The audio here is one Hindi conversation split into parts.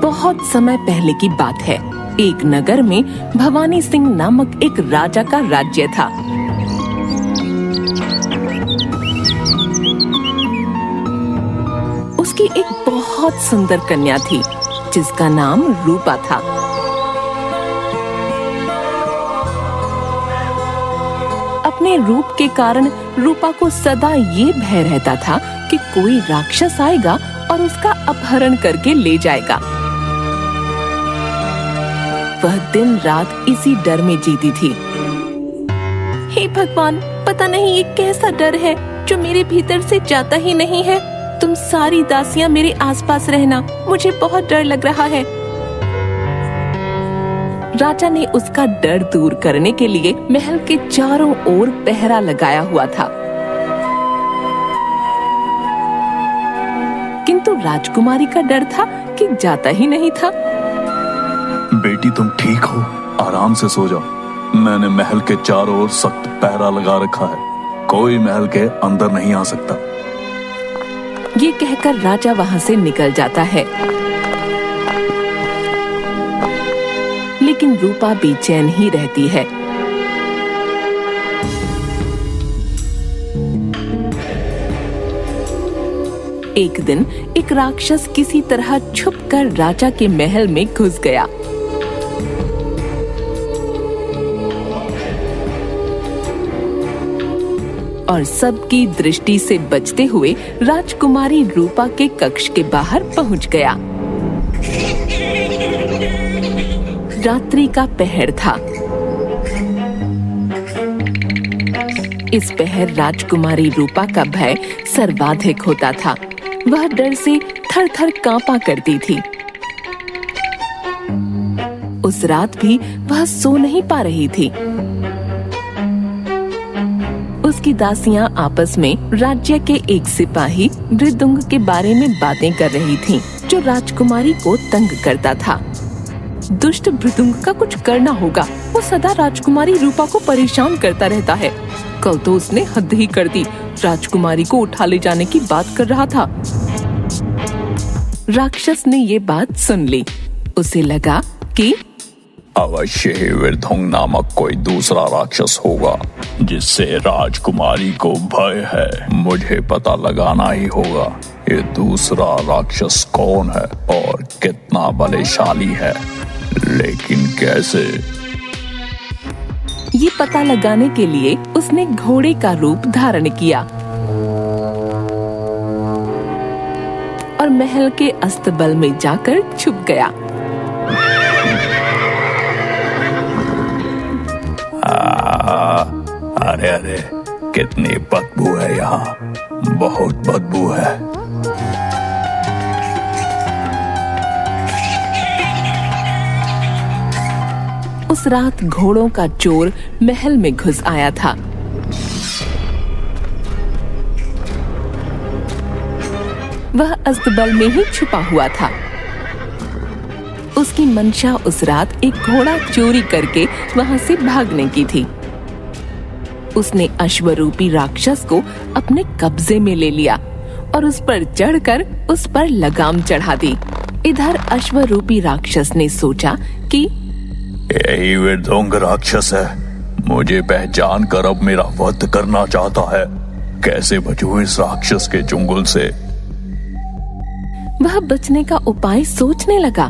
बहुत समय पहले की बात है। एक नगर में भवानी सिंह नामक एक राजा का राज्य था। उसकी एक बहुत सुंदर कन्या थी जिसका नाम रूपा था। अपने रूप के कारण रूपा को सदा ये भय रहता था कि कोई राक्षस आएगा और उसका अपहरण करके ले जाएगा। वह दिन रात इसी डर में जीती थी। हे भगवान, पता नहीं ये कैसा डर है जो मेरे भीतर से जाता ही नहीं है। तुम सारी दासियां मेरे आसपास रहना, मुझे बहुत डर लग रहा है। राजा ने उसका डर दूर करने के लिए महल के चारों ओर पहरा लगाया हुआ था। किंतु राजकुमारी का डर था कि जाता ही नहीं था। बेटी, तुम ठीक हो? आराम से सो जाओ। मैंने महल के चारों ओर सख्त पहरा लगा रखा है, कोई महल के अंदर नहीं आ सकता। ये कहकर राजा वहां से निकल जाता है, लेकिन रूपा बेचैन ही रहती है। एक दिन एक राक्षस किसी तरह छुपकर राजा के महल में घुस गया। और सबकी दृष्टि से बचते हुए राजकुमारी रूपा के कक्ष के बाहर पहुंच गया। रात्रि का पहर था। इस पहर राजकुमारी रूपा का भय सर्वाधिक होता था। वह डर से थर-थर कांपा करती थी। उस रात भी वह सो नहीं पा रही थी। उसकी दासियां आपस में राज्य के एक सिपाही मृदुंग के बारे में बातें कर रही थीं, जो राजकुमारी को तंग करता था। दुष्ट मृदुंग का कुछ करना होगा, वो सदा राजकुमारी रूपा को परेशान करता रहता है। कल तो उसने हद ही कर दी, राजकुमारी को उठा ले जाने की बात कर रहा था। राक्षस ने ये बात सुन ली। उसे लगा कि अवश्य ही मृदुंग नामक कोई दूसरा राक्षस होगा जिससे राजकुमारी को भय है। मुझे पता लगाना ही होगा ये दूसरा राक्षस कौन है और कितना बलशाली है, लेकिन कैसे? ये पता लगाने के लिए उसने घोड़े का रूप धारण किया और महल के अस्तबल में जाकर छुप गया। अरे अरे, कितनी बदबू है यहाँ, बहुत बदबू है। उस रात घोड़ों का चोर महल में घुस आया था। वह अस्तबल में ही छुपा हुआ था। उसकी मंशा उस रात एक घोड़ा चोरी करके वहां से भागने की थी। उसने अश्वरूपी राक्षस को अपने कब्जे में ले लिया और उस पर चढ़कर उस पर लगाम चढ़ा दी। इधर अश्वरूपी राक्षस ने सोचा कि यही मृदुंग राक्षस है, मुझे पहचान कर अब मेरा वध करना चाहता है। कैसे बचूं इस राक्षस के चुंगल से? वह बचने का उपाय सोचने लगा।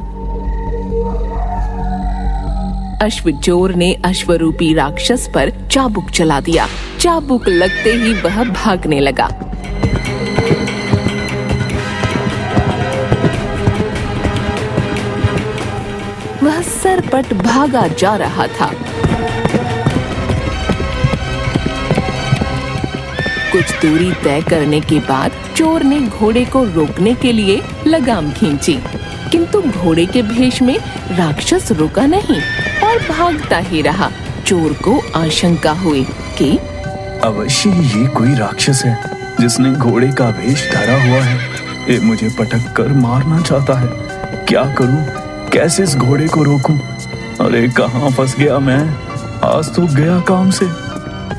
अश्वचोर ने अश्वरूपी राक्षस पर चाबुक चला दिया। चाबुक लगते ही वह भागने लगा। वह सरपट भागा जा रहा था। कुछ दूरी तय करने के बाद चोर ने घोड़े को रोकने के लिए लगाम खींची, किंतु घोड़े के भेष में राक्षस रुका नहीं और भागता ही रहा। चोर को आशंका हुई कि अवश्य ये कोई राक्षस है जिसने घोड़े का भेष धरा हुआ है। ये मुझे पटक कर मारना चाहता है। क्या करूं? कैसे इस घोड़े को रोकूं? अरे कहाँ फंस गया मैं? आज तो गया काम से।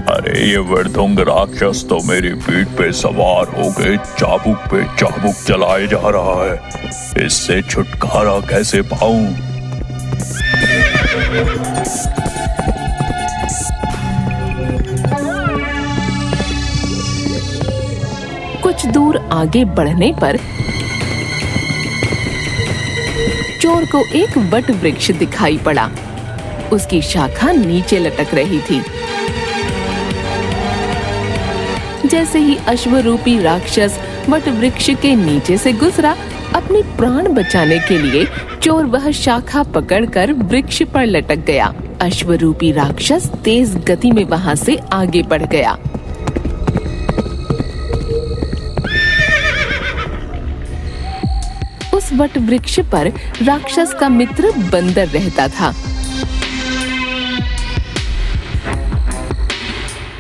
अरे ये वृद्धुंग राक्षस तो मेरी पीठ पे सवार होकर चाबुक पे चाबुक चलाए जा रहा है। इससे छुटकारा कैसे पाऊं? कुछ दूर आगे बढ़ने पर चोर को एक वट वृक्ष दिखाई पड़ा। उसकी शाखा नीचे लटक रही थी। जैसे ही अश्वरूपी राक्षस वट वृक्ष के नीचे से गुजरा, अपनी प्राण बचाने के लिए चोर वह शाखा पकड़कर वृक्ष पर लटक गया। अश्वरूपी राक्षस तेज गति में वहां से आगे बढ़ गया। उस वट वृक्ष पर राक्षस का मित्र बंदर रहता था।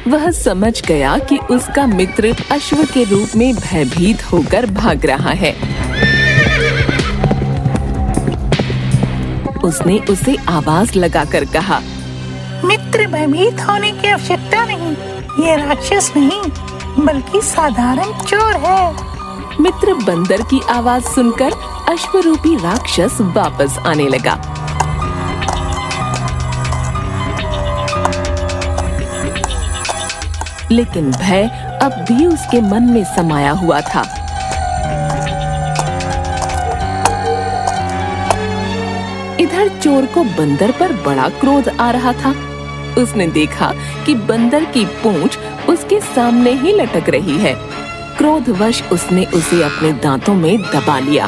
वह समझ गया कि उसका मित्र अश्व के रूप में भयभीत होकर भाग रहा है। उसने उसे आवाज लगाकर कहा, मित्र, भयभीत होने की आवश्यकता नहीं। ये राक्षस नहीं बल्कि साधारण चोर है। मित्र बंदर की आवाज सुनकर अश्वरूपी राक्षस वापस आने लगा। लेकिन भय अब भी उसके मन में समाया हुआ था। इधर चोर को बंदर पर बड़ा क्रोध आ रहा था। उसने देखा कि बंदर की पूंछ उसके सामने ही लटक रही है। क्रोधवश उसने उसे अपने दांतों में दबा लिया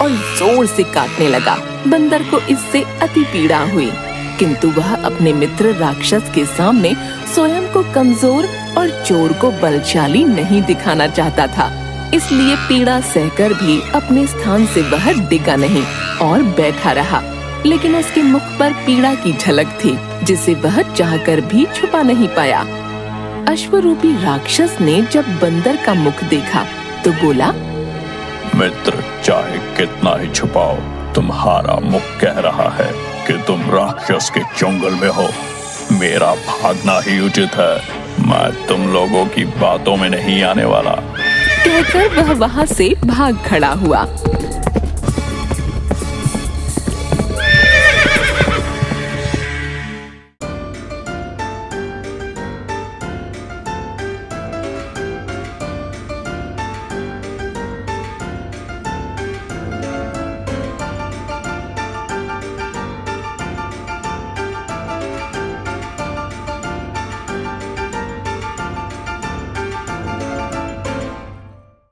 और जोर से काटने लगा। बंदर को इससे अति पीड़ा हुई, किंतु वह अपने मित्र राक्षस के सामने स्वयं को कमजोर और चोर को बलशाली नहीं दिखाना चाहता था। इसलिए पीड़ा सहकर भी अपने स्थान से वह डिगा नहीं और बैठा रहा। लेकिन उसके मुख पर पीड़ा की झलक थी, जिसे वह चाहकर भी छुपा नहीं पाया। अश्वरूपी राक्षस ने जब बंदर का मुख देखा तो बोला, मित्र, चाहे कितना ही छुपाओ, तुम्हारा मुख कह रहा है कि तुम राक्षस के चंगुल में हो। मेरा भागना ही उचित है। मैं तुम लोगों की बातों में नहीं आने वाला। कहकर वह वहां से भाग खड़ा हुआ।